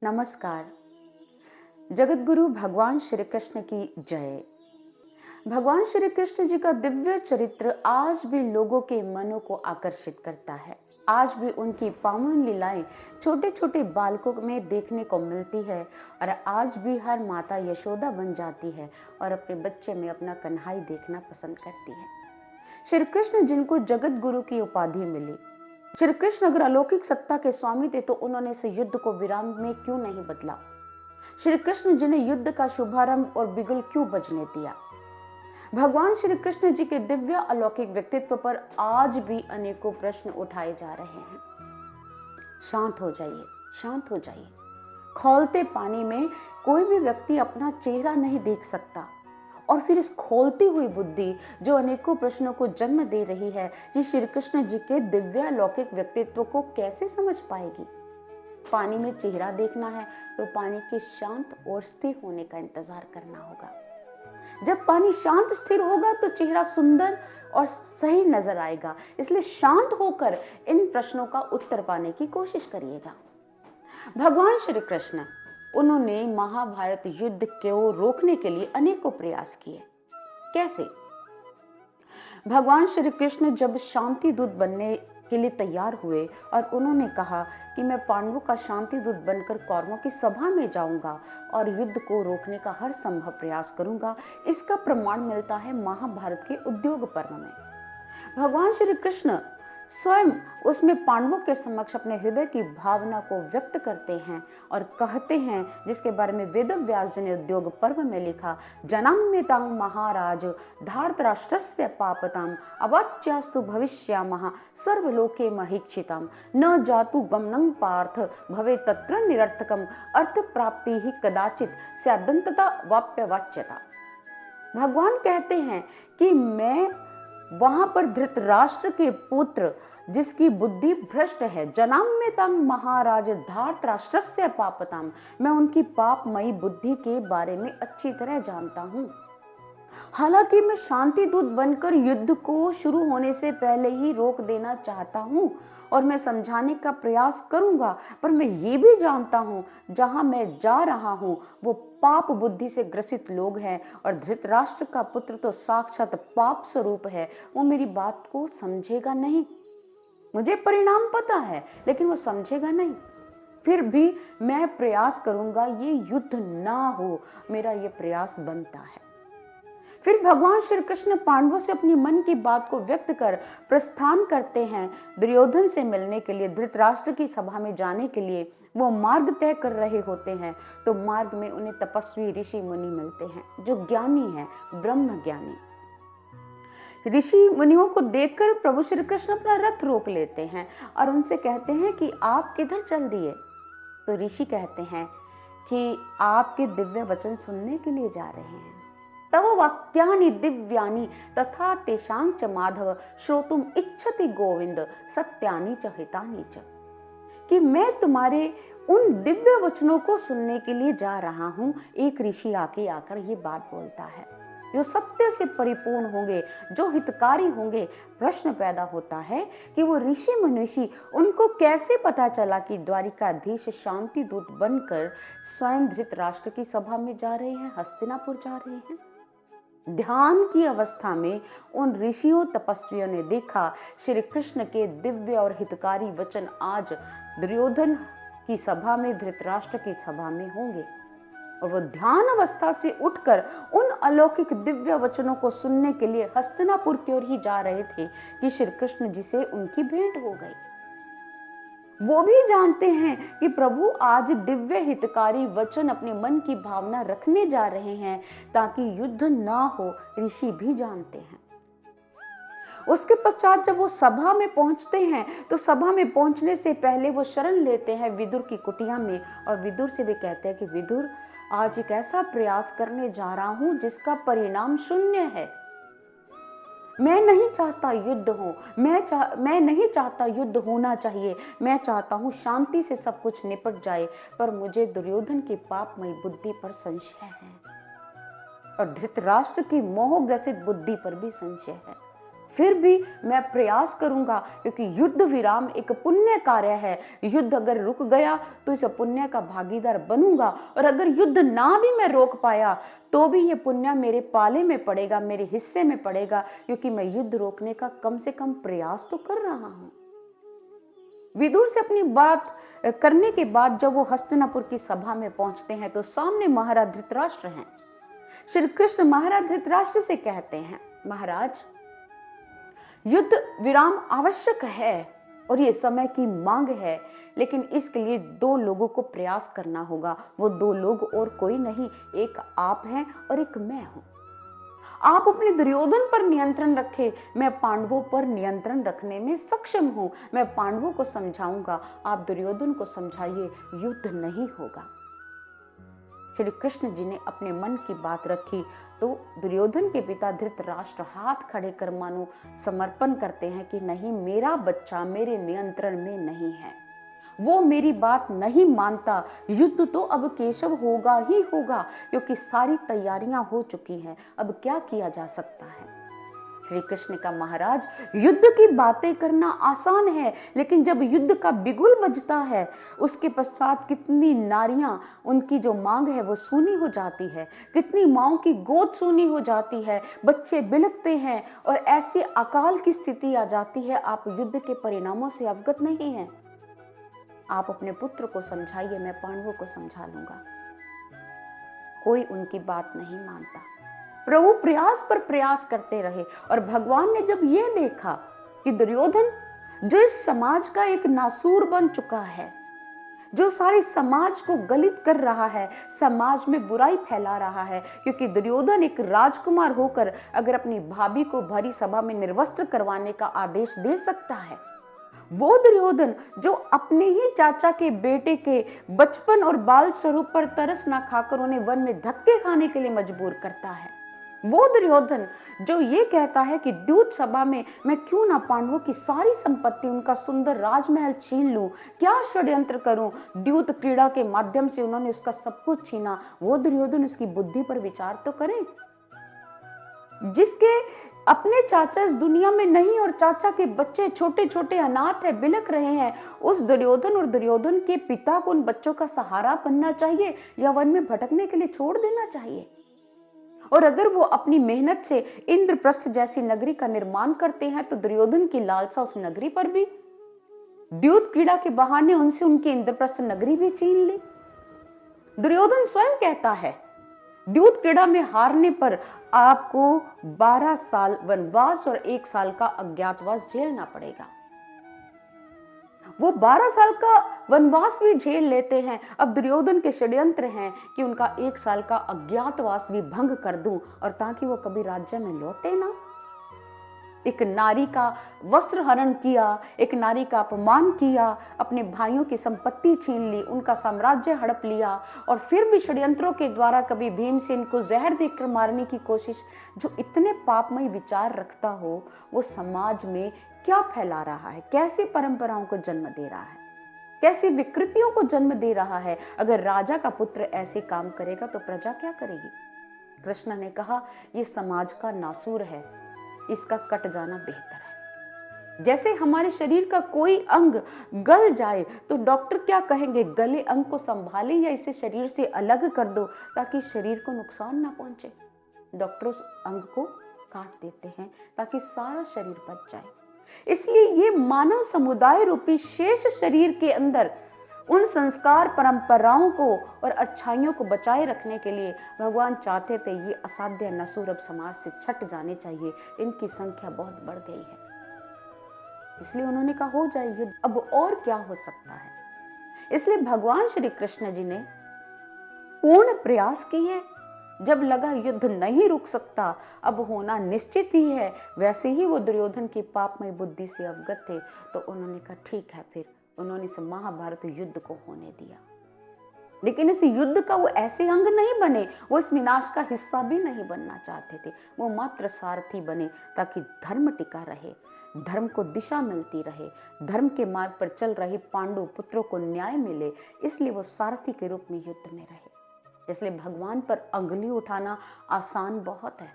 नमस्कार। जगत गुरु भगवान श्री कृष्ण की जय। भगवान श्री कृष्ण जी का दिव्य चरित्र आज भी लोगों के मनों को आकर्षित करता है। आज भी उनकी पावन लीलाएं छोटे छोटे बालकों में देखने को मिलती है और आज भी हर माता यशोदा बन जाती है और अपने बच्चे में अपना कन्हाई देखना पसंद करती है। श्री कृष्ण जिनको जगत गुरु की उपाधि मिली, श्री कृष्ण अगर अलौकिक सत्ता के स्वामी थे तो उन्होंने इस युद्ध को विराम में क्यों नहीं बदला? श्री कृष्ण जी ने युद्ध का शुभारंभ और बिगुल क्यों बजने दिया? भगवान श्री कृष्ण जी के दिव्य अलौकिक व्यक्तित्व पर आज भी अनेकों प्रश्न उठाए जा रहे हैं। शांत हो जाइए, शांत हो जाइए। खौलते पानी में कोई भी व्यक्ति अपना चेहरा नहीं देख सकता और फिर इस खोलती हुई बुद्धि जो अनेकों प्रश्नों को जन्म दे रही है, ये श्री कृष्ण जी के दिव्य अलौकिक व्यक्तित्व को कैसे समझ पाएगी? पानी में चेहरा देखना है तो पानी के शांत और स्थिर होने का इंतजार करना होगा। जब पानी शांत स्थिर होगा तो चेहरा सुंदर और सही नजर आएगा। इसलिए शांत होकर इन प्रश्नों का उत्तर पाने की कोशिश करिएगा। भगवान श्री कृष्ण उन्होंने महाभारत युद्ध को रोकने के लिए अनेकों प्रयास किए। कैसे? भगवान श्री कृष्ण जब शांति दूत बनने के लिए तैयार हुए और उन्होंने कहा कि मैं पांडवों का शांति दूत बनकर कौरवों की सभा में जाऊंगा और युद्ध को रोकने का हर संभव प्रयास करूंगा, इसका प्रमाण मिलता है महाभारत के उद्योग पर्व में। भगवान श्री कृष्ण स्वयं उसमें पांडवों के समक्ष अपने हृदय की भावना को व्यक्त करते हैं और कहते हैं, जिसके बारे में वेद व्यास जी ने उद्योग पर्व में लिखा, जनाम्यतां महाराज धार्तराष्ट्रस्य पापतां अवाच्यास्तु भविष्यामः सर्वलोके महीक्षितां न जातु गमनं पार्थ भवे तत्र निरर्थकम् अर्थ प्राप्ति ही कदाचित स्यादंतता वाप्यवाच्यता। भगवान कहते हैं कि मैं वहां पर धृतराष्ट्र के पुत्र जिसकी बुद्धि भ्रष्ट है, जनाम्यतां महाराज धार्तराष्ट्रस्य पापताम, मैं उनकी पापमयी बुद्धि के बारे में अच्छी तरह जानता हूं। हालांकि मैं शांति दूत बनकर युद्ध को शुरू होने से पहले ही रोक देना चाहता हूं और मैं समझाने का प्रयास करूंगा, पर मैं ये भी जानता हूं जहां मैं जा रहा हूं वो पाप बुद्धि से ग्रसित लोग हैं और धृतराष्ट्र का पुत्र तो साक्षात पाप स्वरूप है। वो मेरी बात को समझेगा नहीं। मुझे परिणाम पता है लेकिन वो समझेगा नहीं। फिर भी मैं प्रयास करूंगा ये युद्ध ना हो, मेरा ये प्रयास बनता है। फिर भगवान श्री कृष्ण पांडवों से अपनी मन की बात को व्यक्त कर प्रस्थान करते हैं दुर्योधन से मिलने के लिए। धृतराष्ट्र की सभा में जाने के लिए वो मार्ग तय कर रहे होते हैं तो मार्ग में उन्हें तपस्वी ऋषि मुनि मिलते हैं जो ज्ञानी हैं, ब्रह्म ज्ञानी। ऋषि मुनियों को देखकर प्रभु श्री कृष्ण अपना रथ रोक लेते हैं और उनसे कहते हैं कि आप किधर चल दिए? तो ऋषि कहते हैं कि आपके दिव्य वचन सुनने के लिए जा रहे हैं। तव वाक्यानि दिव्यानि तथा तेषां च माधव श्रोतुम इच्छति गोविंद सत्यानि च हितानि च, कि मैं तुम्हारे उन दिव्य वचनों को सुनने के लिए जा रहा हूं। एक ऋषि आकर ये बात बोलता है जो सत्य से परिपूर्ण होंगे, जो हितकारी होंगे। प्रश्न पैदा होता है कि वो ऋषि मनुष्य उनको कैसे पता चला कि द्वारिकाधीश शांति दूत बनकर स्वयं धृतराष्ट्र की सभा में जा रहे हैं, हस्तिनापुर जा रहे हैं। ध्यान की अवस्था में उन ऋषियों तपस्वियों ने देखा श्री कृष्ण के दिव्य और हितकारी वचन आज दुर्योधन की सभा में, धृतराष्ट्र की सभा में होंगे और वो ध्यान अवस्था से उठकर उन अलौकिक दिव्य वचनों को सुनने के लिए हस्तिनापुर की ओर ही जा रहे थे कि श्री कृष्ण जी से उनकी भेंट हो गई। वो भी जानते हैं कि प्रभु आज दिव्य हितकारी वचन अपने मन की भावना रखने जा रहे हैं ताकि युद्ध ना हो। ऋषि भी जानते हैं। उसके पश्चात जब वो सभा में पहुंचते हैं तो सभा में पहुंचने से पहले वो शरण लेते हैं विदुर की कुटिया में और विदुर से भी कहते हैं कि विदुर, आज एक ऐसा प्रयास करने जा रहा हूं जिसका परिणाम शून्य है। मैं नहीं चाहता युद्ध हो, मैं नहीं चाहता युद्ध होना चाहिए। मैं चाहता हूं शांति से सब कुछ निपट जाए, पर मुझे दुर्योधन की पापमयी बुद्धि पर संशय है और धृतराष्ट्र की मोहग्रसित बुद्धि पर भी संशय है। फिर भी मैं प्रयास करूंगा, क्योंकि युद्ध विराम एक पुण्य कार्य है। युद्ध अगर रुक गया तो इस पुण्य का भागीदार बनूंगा, और अगर युद्ध ना भी मैं रोक पाया तो भी ये पुण्य मेरे पाले में पड़ेगा, मेरे हिस्से में पड़ेगा, क्योंकि मैं युद्ध रोकने का कम से कम प्रयास तो कर रहा हूं। विदुर से अपनी बात करने के बाद जब वो हस्तिनापुर की सभा में पहुंचते हैं तो सामने महाराज धृतराष्ट्र हैं। श्री कृष्ण महाराज धृतराष्ट्र से कहते हैं, महाराज, युद्ध विराम आवश्यक है और ये समय की मांग है, लेकिन इसके लिए 2 लोगों को प्रयास करना होगा। वो 2 लोग और कोई नहीं, एक आप हैं और एक मैं हूं। आप अपने दुर्योधन पर नियंत्रण रखें, मैं पांडवों पर नियंत्रण रखने में सक्षम हूं। मैं पांडवों को समझाऊंगा, आप दुर्योधन को समझाइए, युद्ध नहीं होगा। श्री कृष्ण जी ने अपने मन की बात रखी तो दुर्योधन के पिता धृतराष्ट्र हाथ खड़े कर मानो समर्पण करते हैं कि नहीं, मेरा बच्चा मेरे नियंत्रण में नहीं है, वो मेरी बात नहीं मानता। युद्ध तो अब केशव होगा ही होगा, क्योंकि सारी तैयारियां हो चुकी हैं, अब क्या किया जा सकता है। श्री कृष्ण का, महाराज, युद्ध की बातें करना आसान है, लेकिन जब युद्ध का बिगुल बजता है उसके पश्चात कितनी नारियां, उनकी जो मांग है वो सूनी हो जाती है, कितनी माओं की गोद सूनी हो जाती है, बच्चे बिलखते हैं और ऐसी अकाल की स्थिति आ जाती है। आप युद्ध के परिणामों से अवगत नहीं हैं। आप अपने पुत्र को समझाइए, मैं पांडवों को समझा लूंगा। कोई उनकी बात नहीं मानता। प्रभु प्रयास पर प्रयास करते रहे, और भगवान ने जब यह देखा कि दुर्योधन जो इस समाज का एक नासूर बन चुका है, जो सारे समाज को गलित कर रहा है, समाज में बुराई फैला रहा है, क्योंकि दुर्योधन एक राजकुमार होकर अगर अपनी भाभी को भरी सभा में निर्वस्त्र करवाने का आदेश दे सकता है, वो दुर्योधन जो अपने ही चाचा के बेटे के बचपन और बाल स्वरूप पर तरस ना खाकर उन्हें वन में धक्के खाने के लिए मजबूर करता है, वो दुर्योधन जो ये कहता है कि द्यूत सभा में मैं क्यों ना पांडवों की सारी संपत्ति, उनका सुंदर राजमहल छीन लूं, क्या षड्यंत्र करूं, द्यूत क्रीड़ा के माध्यम से उन्होंने उसका सब कुछ छीना। वो दुर्योधन उसकी बुद्धि पर विचार तो करे, जिसके अपने चाचा इस दुनिया में नहीं और चाचा के बच्चे छोटे छोटे अनाथ है, बिलख रहे हैं। उस दुर्योधन और दुर्योधन के पिता को उन बच्चों का सहारा बनना चाहिए या वन में भटकने के लिए छोड़ देना चाहिए। और अगर वो अपनी मेहनत से इंद्रप्रस्थ जैसी नगरी का निर्माण करते हैं तो दुर्योधन की लालसा उस नगरी पर भी, द्यूत क्रीड़ा के बहाने उनसे उनकी इंद्रप्रस्थ नगरी भी छीन ली। दुर्योधन स्वयं कहता है, द्यूत क्रीड़ा में हारने पर आपको 12 साल वनवास और 1 साल का अज्ञातवास झेलना पड़ेगा। वो 12 साल का वनवास भी झेल लेते हैं। अब दुर्योधन के षड्यंत्र हैं कि उनका 1 साल का अज्ञातवास भी भंग कर दूं, और ताकि वो कभी राज्य में लौटे ना। एक नारी का वस्त्र हरण किया, एक नारी का अपमान किया, अपने भाइयों की संपत्ति छीन ली, उनका साम्राज्य हड़प लिया, और फिर भी षड्यंत्रों के द्वारा कभी भीमसेन को जहर देकर मारने की कोशिश। जो इतने पापमय विचार रखता हो वो समाज में क्या फैला रहा है, कैसी परंपराओं को जन्म दे रहा है, कैसी विकृतियों को जन्म दे रहा है। अगर राजा का पुत्र ऐसे काम करेगा तो प्रजा क्या करेगी। कृष्ण ने कहा, यह समाज का नासूर है, इसका कट जाना बेहतर है। जैसे हमारे शरीर का कोई अंग गल जाए तो डॉक्टर क्या कहेंगे, गले अंग को संभाले या इसे शरीर से अलग कर दो ताकि शरीर को नुकसान ना पहुंचे। डॉक्टर उस अंग को काट देते हैं ताकि सारा शरीर बच जाए। इसलिए ये मानव समुदाय रूपी शेष शरीर के अंदर उन संस्कार परंपराओं को और अच्छाइयों को बचाए रखने के लिए भगवान चाहते थे ये असाध्य नसूर अब समाज से छट जाने चाहिए, इनकी संख्या बहुत बढ़ गई है। इसलिए उन्होंने कहा, हो जाए युद्ध, अब और क्या हो सकता है। इसलिए भगवान श्री कृष्ण जी ने पूर्ण प्रयास किए। जब लगा युद्ध नहीं रुक सकता, अब होना निश्चित ही है, वैसे ही वो दुर्योधन की पापमय बुद्धि से अवगत थे, तो उन्होंने कहा ठीक है। फिर उन्होंने इस महाभारत युद्ध को होने दिया। लेकिन इस युद्ध का वो ऐसे अंग नहीं बने, वो इस विनाश का हिस्सा भी नहीं बनना चाहते थे। वो मात्र सारथी बने ताकि धर्म टिका रहे, धर्म को दिशा मिलती रहे, धर्म के मार्ग पर चल रहे पांडु पुत्रों को न्याय मिले। इसलिए वो सारथी के रूप में युद्ध में रहे। इसलिए भगवान पर अंगुली उठाना आसान बहुत है,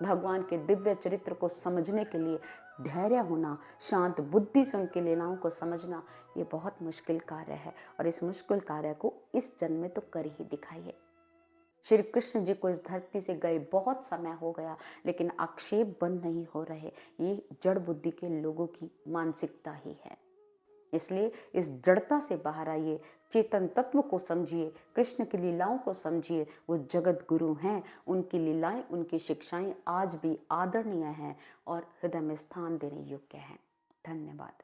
भगवान के दिव्य चरित्र को समझने के लिए धैर्य होना, शांत बुद्धि से उनकी लीलाओं को समझना, ये बहुत मुश्किल कार्य है और इस मुश्किल कार्य को इस जन्म में तो कर ही दिखाइए। श्री कृष्ण जी को इस धरती से गए बहुत समय हो गया, लेकिन आक्षेप बंद नहीं हो रहे। ये जड़ बुद्धि के लोगों की मानसिकता ही है। इसलिए इस जड़ता से बाहर आइए, चेतन तत्व को समझिए, कृष्ण की लीलाओं को समझिए। वो जगत गुरु हैं, उनकी लीलाएं, उनकी शिक्षाएं आज भी आदरणीय हैं और हृदय में स्थान देने योग्य हैं। धन्यवाद।